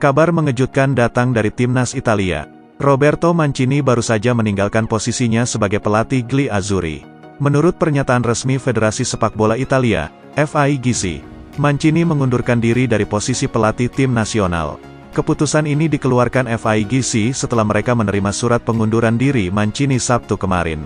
Kabar mengejutkan datang dari timnas Italia. Roberto Mancini baru saja meninggalkan posisinya sebagai pelatih Gli Azzurri. Menurut pernyataan resmi Federasi Sepak Bola Italia, FIGC, Mancini mengundurkan diri dari posisi pelatih tim nasional. Keputusan ini dikeluarkan FIGC setelah mereka menerima surat pengunduran diri Mancini Sabtu kemarin.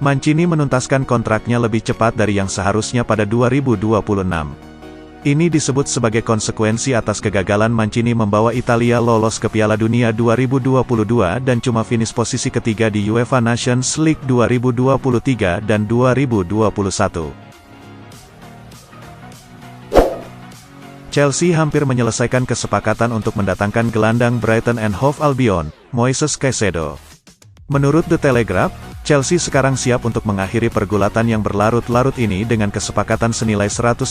Mancini menuntaskan kontraknya lebih cepat dari yang seharusnya pada 2026. Ini disebut sebagai konsekuensi atas kegagalan Mancini membawa Italia lolos ke Piala Dunia 2022 dan cuma finish posisi ketiga di UEFA Nations League 2023 dan 2021. Chelsea hampir menyelesaikan kesepakatan untuk mendatangkan gelandang Brighton and Hove Albion, Moises Caicedo. Menurut The Telegraph, Chelsea sekarang siap untuk mengakhiri pergulatan yang berlarut-larut ini dengan kesepakatan senilai 115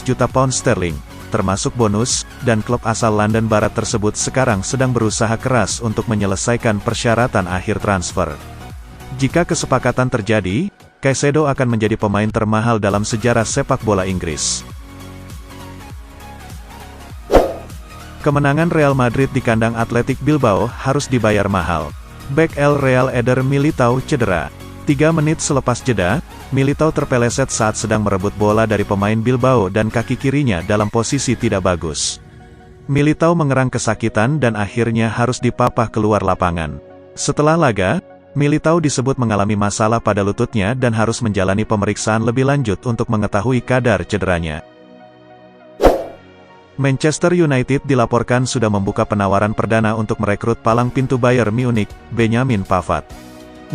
juta pound sterling, termasuk bonus, dan klub asal London Barat tersebut sekarang sedang berusaha keras untuk menyelesaikan persyaratan akhir transfer. Jika kesepakatan terjadi, Caicedo akan menjadi pemain termahal dalam sejarah sepak bola Inggris. Kemenangan Real Madrid di kandang Athletic Bilbao harus dibayar mahal. Bek El Real Eder Militao cedera. 3 menit selepas jeda, Militao terpeleset saat sedang merebut bola dari pemain Bilbao dan kaki kirinya dalam posisi tidak bagus. Militao mengerang kesakitan dan akhirnya harus dipapah keluar lapangan. Setelah laga, Militao disebut mengalami masalah pada lututnya dan harus menjalani pemeriksaan lebih lanjut untuk mengetahui kadar cederanya. Manchester United dilaporkan sudah membuka penawaran perdana untuk merekrut palang pintu Bayern Munich, Benjamin Pavard.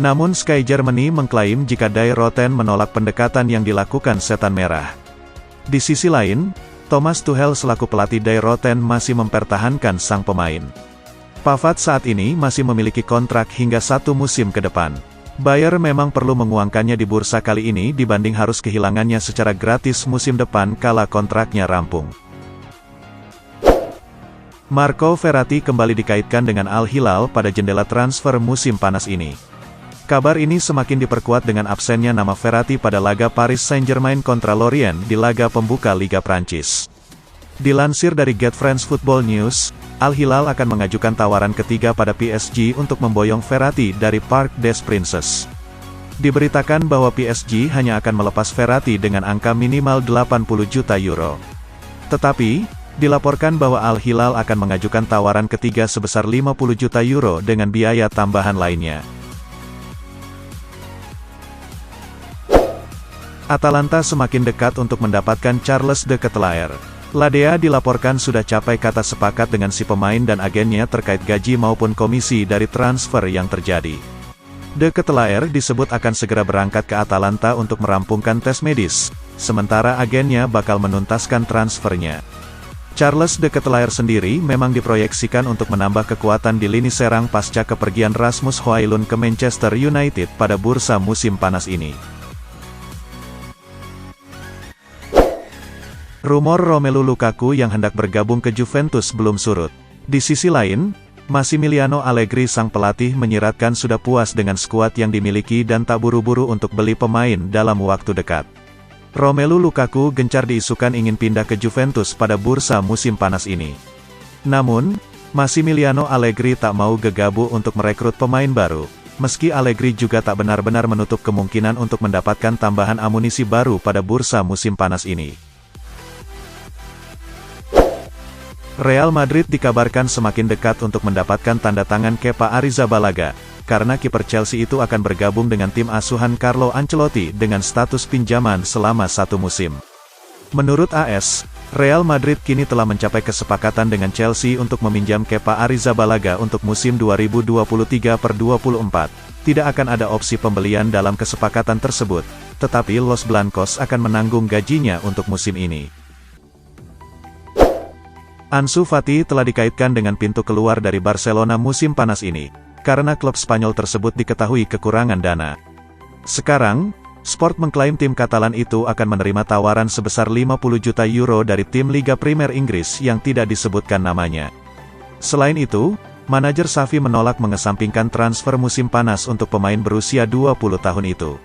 Namun Sky Germany mengklaim jika Die Roten menolak pendekatan yang dilakukan Setan Merah. Di sisi lain, Thomas Tuchel selaku pelatih Die Roten masih mempertahankan sang pemain. Pavard saat ini masih memiliki kontrak hingga 1 musim ke depan. Bayern memang perlu menguangkannya di bursa kali ini dibanding harus kehilangannya secara gratis musim depan kala kontraknya rampung. Marco Verratti kembali dikaitkan dengan Al Hilal pada jendela transfer musim panas ini. Kabar ini semakin diperkuat dengan absennya nama Verratti pada laga Paris Saint-Germain kontra Lorient di laga pembuka Liga Prancis. Dilansir dari Get France Football News, Al Hilal akan mengajukan tawaran ketiga pada PSG untuk memboyong Verratti dari Parc des Princes. Diberitakan bahwa PSG hanya akan melepas Verratti dengan angka minimal 80 juta euro. Tetapi, dilaporkan bahwa Al Hilal akan mengajukan tawaran ketiga sebesar 50 juta euro dengan biaya tambahan lainnya. Atalanta semakin dekat untuk mendapatkan Charles de Ketelaere. Ladea dilaporkan sudah capai kata sepakat dengan si pemain dan agennya terkait gaji maupun komisi dari transfer yang terjadi. De Ketelaere disebut akan segera berangkat ke Atalanta untuk merampungkan tes medis, sementara agennya bakal menuntaskan transfernya. Charles de Ketelaere sendiri memang diproyeksikan untuk menambah kekuatan di lini serang pasca kepergian Rasmus Højlund ke Manchester United pada bursa musim panas ini. Rumor Romelu Lukaku yang hendak bergabung ke Juventus belum surut. Di sisi lain, Massimiliano Allegri sang pelatih menyiratkan sudah puas dengan skuad yang dimiliki dan tak buru-buru untuk beli pemain dalam waktu dekat. Romelu Lukaku gencar diisukan ingin pindah ke Juventus pada bursa musim panas ini. Namun, Massimiliano Allegri tak mau gegabah untuk merekrut pemain baru, meski Allegri juga tak benar-benar menutup kemungkinan untuk mendapatkan tambahan amunisi baru pada bursa musim panas ini. Real Madrid dikabarkan semakin dekat untuk mendapatkan tanda tangan Kepa Arrizabalaga, karena kiper Chelsea itu akan bergabung dengan tim asuhan Carlo Ancelotti dengan status pinjaman selama 1 musim. Menurut AS, Real Madrid kini telah mencapai kesepakatan dengan Chelsea untuk meminjam Kepa Arrizabalaga untuk musim 2023-24. Tidak akan ada opsi pembelian dalam kesepakatan tersebut, tetapi Los Blancos akan menanggung gajinya untuk musim ini. Ansu Fati telah dikaitkan dengan pintu keluar dari Barcelona musim panas ini, karena klub Spanyol tersebut diketahui kekurangan dana. Sekarang, Sport mengklaim tim Katalan itu akan menerima tawaran sebesar 50 juta euro dari tim Liga Primer Inggris yang tidak disebutkan namanya. Selain itu, manajer Xavi menolak mengesampingkan transfer musim panas untuk pemain berusia 20 tahun itu.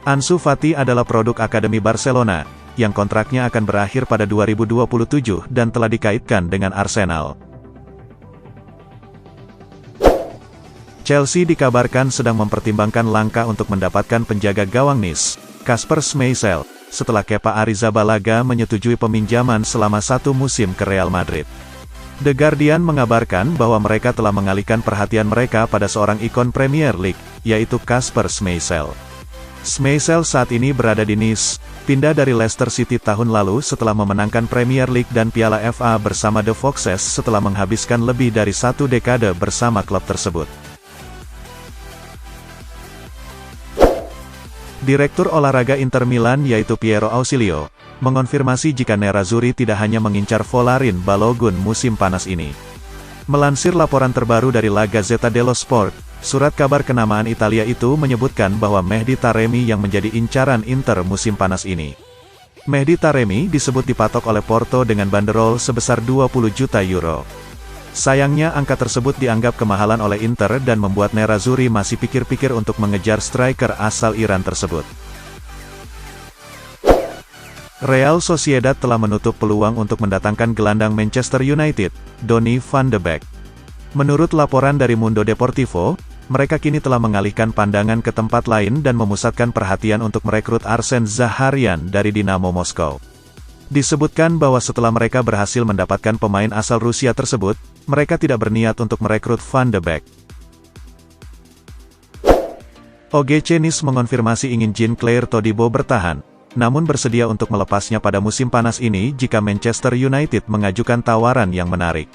Ansu Fati adalah produk Akademi Barcelona, yang kontraknya akan berakhir pada 2027 dan telah dikaitkan dengan Arsenal. Chelsea dikabarkan sedang mempertimbangkan langkah untuk mendapatkan penjaga gawang Nice, Kasper Schmeichel, setelah Kepa Arrizabalaga menyetujui peminjaman selama 1 musim ke Real Madrid. The Guardian mengabarkan bahwa mereka telah mengalihkan perhatian mereka pada seorang ikon Premier League, yaitu Kasper Schmeichel. Schmeichel saat ini berada di Nice, pindah dari Leicester City tahun lalu setelah memenangkan Premier League dan Piala FA bersama The Foxes setelah menghabiskan lebih dari 1 dekade bersama klub tersebut. Direktur olahraga Inter Milan yaitu Piero Ausilio, mengonfirmasi jika Nerazzurri tidak hanya mengincar Volarin Balogun musim panas ini. Melansir laporan terbaru dari La Gazzetta dello Sport, surat kabar kenamaan Italia itu menyebutkan bahwa Mehdi Taremi yang menjadi incaran Inter musim panas ini. Mehdi Taremi disebut dipatok oleh Porto dengan banderol sebesar 20 juta euro. Sayangnya angka tersebut dianggap kemahalan oleh Inter dan membuat Nerazzurri masih pikir-pikir untuk mengejar striker asal Iran tersebut. Real Sociedad telah menutup peluang untuk mendatangkan gelandang Manchester United, Donny van de Beek. Menurut laporan dari Mundo Deportivo, mereka kini telah mengalihkan pandangan ke tempat lain dan memusatkan perhatian untuk merekrut Arsen Zaharian dari Dinamo Moskow. Disebutkan bahwa setelah mereka berhasil mendapatkan pemain asal Rusia tersebut, mereka tidak berniat untuk merekrut Van de Beek. OGC Nice mengonfirmasi ingin Jean-Claire Todibo bertahan, namun bersedia untuk melepasnya pada musim panas ini jika Manchester United mengajukan tawaran yang menarik.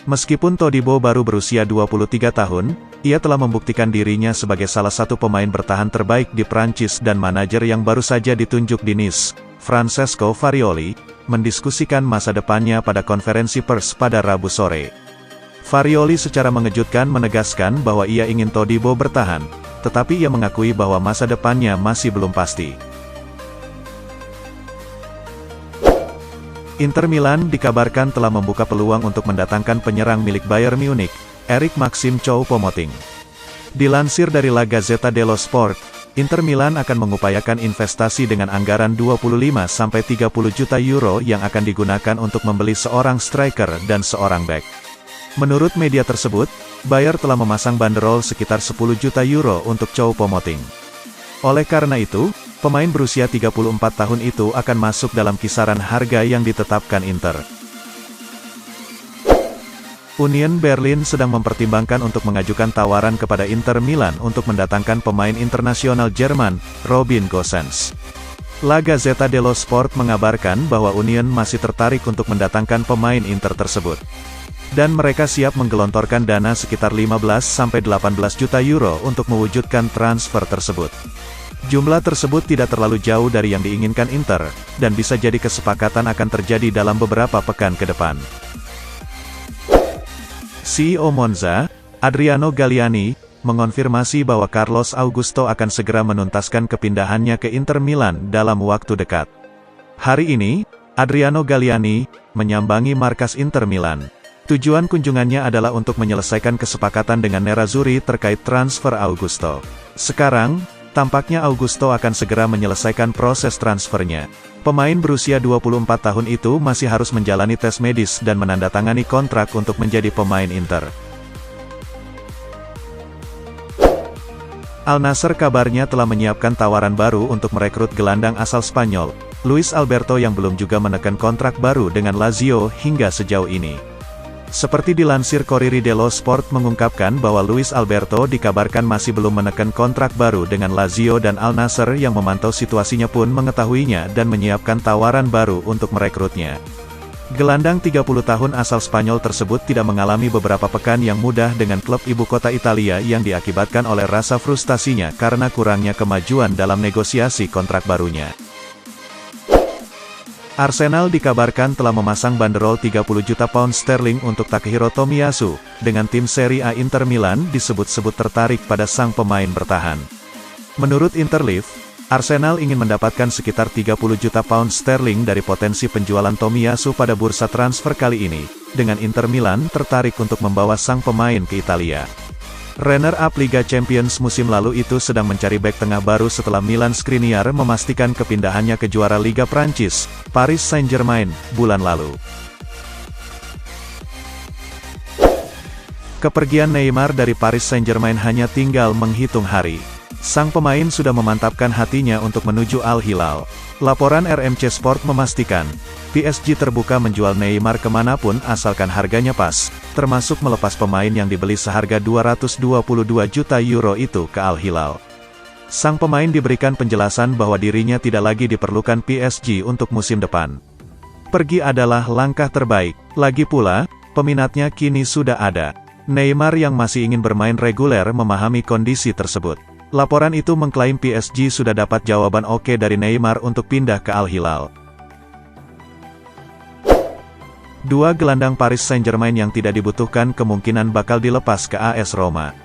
Meskipun Todibo baru berusia 23 tahun, ia telah membuktikan dirinya sebagai salah satu pemain bertahan terbaik di Prancis dan manajer yang baru saja ditunjuk di Nice, Francesco Farioli, mendiskusikan masa depannya pada konferensi pers pada Rabu sore. Farioli secara mengejutkan menegaskan bahwa ia ingin Todibo bertahan, tetapi ia mengakui bahwa masa depannya masih belum pasti. Inter Milan dikabarkan telah membuka peluang untuk mendatangkan penyerang milik Bayern Munich, Eric Maxim Choupo-Moting. Dilansir dari La Gazzetta dello Sport, Inter Milan akan mengupayakan investasi dengan anggaran 25-30 juta euro yang akan digunakan untuk membeli seorang striker dan seorang bek. Menurut media tersebut, Bayer telah memasang banderol sekitar 10 juta euro untuk Choupo-Moting. Oleh karena itu, pemain berusia 34 tahun itu akan masuk dalam kisaran harga yang ditetapkan Inter. Union Berlin sedang mempertimbangkan untuk mengajukan tawaran kepada Inter Milan untuk mendatangkan pemain internasional Jerman, Robin Gosens. La Gazzetta dello Sport mengabarkan bahwa Union masih tertarik untuk mendatangkan pemain Inter tersebut. Dan mereka siap menggelontorkan dana sekitar 15-18 juta euro untuk mewujudkan transfer tersebut. Jumlah tersebut tidak terlalu jauh dari yang diinginkan Inter, dan bisa jadi kesepakatan akan terjadi dalam beberapa pekan ke depan. CEO Monza, Adriano Galliani, mengonfirmasi bahwa Carlos Augusto akan segera menuntaskan kepindahannya ke Inter Milan dalam waktu dekat. Hari ini, Adriano Galliani menyambangi markas Inter Milan. Tujuan kunjungannya adalah untuk menyelesaikan kesepakatan dengan Nerazzurri terkait transfer Augusto. Sekarang, tampaknya Augusto akan segera menyelesaikan proses transfernya. Pemain berusia 24 tahun itu masih harus menjalani tes medis dan menandatangani kontrak untuk menjadi pemain Inter. Al Nassr kabarnya telah menyiapkan tawaran baru untuk merekrut gelandang asal Spanyol, Luis Alberto yang belum juga menekan kontrak baru dengan Lazio hingga sejauh ini. Seperti dilansir Corriere dello Sport mengungkapkan bahwa Luis Alberto dikabarkan masih belum menekan kontrak baru dengan Lazio dan Al Nassr yang memantau situasinya pun mengetahuinya dan menyiapkan tawaran baru untuk merekrutnya. Gelandang 30 tahun asal Spanyol tersebut tidak mengalami beberapa pekan yang mudah dengan klub ibu kota Italia yang diakibatkan oleh rasa frustasinya karena kurangnya kemajuan dalam negosiasi kontrak barunya. Arsenal dikabarkan telah memasang banderol 30 juta pound sterling untuk Takehiro Tomiyasu, dengan tim Serie A Inter Milan disebut-sebut tertarik pada sang pemain bertahan. Menurut Interleaf, Arsenal ingin mendapatkan sekitar 30 juta pound sterling dari potensi penjualan Tomiyasu pada bursa transfer kali ini, dengan Inter Milan tertarik untuk membawa sang pemain ke Italia. Runner-up Liga Champions musim lalu itu sedang mencari bek tengah baru setelah Milan Skriniar memastikan kepindahannya ke juara Liga Prancis, Paris Saint-Germain, bulan lalu. Kepergian Neymar dari Paris Saint-Germain hanya tinggal menghitung hari. Sang pemain sudah memantapkan hatinya untuk menuju Al Hilal. Laporan RMC Sport memastikan, PSG terbuka menjual Neymar kemanapun asalkan harganya pas, termasuk melepas pemain yang dibeli seharga 222 juta euro itu ke Al Hilal. Sang pemain diberikan penjelasan bahwa dirinya tidak lagi diperlukan PSG untuk musim depan. Pergi adalah langkah terbaik, lagi pula, peminatnya kini sudah ada. Neymar yang masih ingin bermain reguler memahami kondisi tersebut. Laporan itu mengklaim PSG sudah dapat jawaban oke dari Neymar untuk pindah ke Al Hilal. Dua gelandang Paris Saint-Germain yang tidak dibutuhkan kemungkinan bakal dilepas ke AS Roma.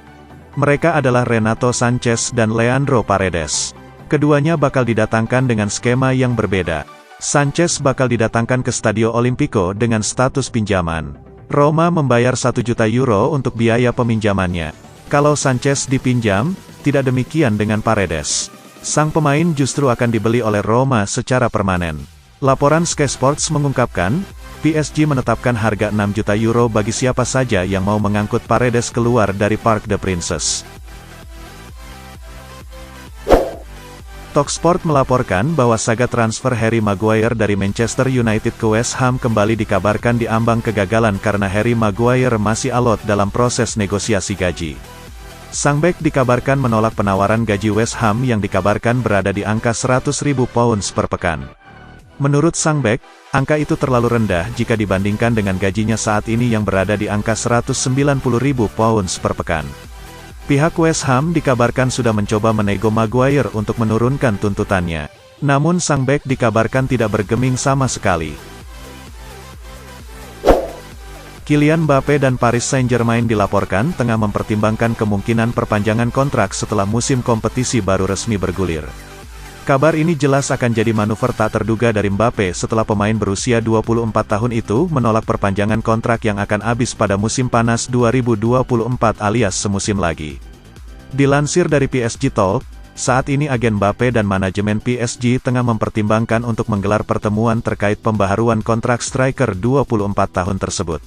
Mereka adalah Renato Sanches dan Leandro Paredes. Keduanya bakal didatangkan dengan skema yang berbeda. Sanches bakal didatangkan ke Stadio Olimpico dengan status pinjaman. Roma membayar 1 juta euro untuk biaya peminjamannya. Kalau Sanches dipinjam, tidak demikian dengan Paredes. Sang pemain justru akan dibeli oleh Roma secara permanen. Laporan Sky Sports mengungkapkan, PSG menetapkan harga 6 juta euro bagi siapa saja yang mau mengangkut Paredes keluar dari Parc des Princes. Talksport melaporkan bahwa saga transfer Harry Maguire dari Manchester United ke West Ham kembali dikabarkan diambang kegagalan karena Harry Maguire masih alot dalam proses negosiasi gaji. Sang bek dikabarkan menolak penawaran gaji West Ham yang dikabarkan berada di angka 100.000 pounds per pekan. Menurut sang bek, angka itu terlalu rendah jika dibandingkan dengan gajinya saat ini yang berada di angka 190.000 pounds per pekan. Pihak West Ham dikabarkan sudah mencoba menego Maguire untuk menurunkan tuntutannya. Namun sang bek dikabarkan tidak bergeming sama sekali. Kylian Mbappe dan Paris Saint-Germain dilaporkan tengah mempertimbangkan kemungkinan perpanjangan kontrak setelah musim kompetisi baru resmi bergulir. Kabar ini jelas akan jadi manuver tak terduga dari Mbappe setelah pemain berusia 24 tahun itu menolak perpanjangan kontrak yang akan habis pada musim panas 2024 alias semusim lagi. Dilansir dari PSG Talk, saat ini agen Mbappe dan manajemen PSG tengah mempertimbangkan untuk menggelar pertemuan terkait pembaharuan kontrak striker 24 tahun tersebut.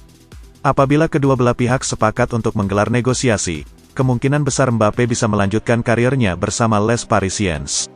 Apabila kedua belah pihak sepakat untuk menggelar negosiasi, kemungkinan besar Mbappe bisa melanjutkan karirnya bersama Les Parisiens.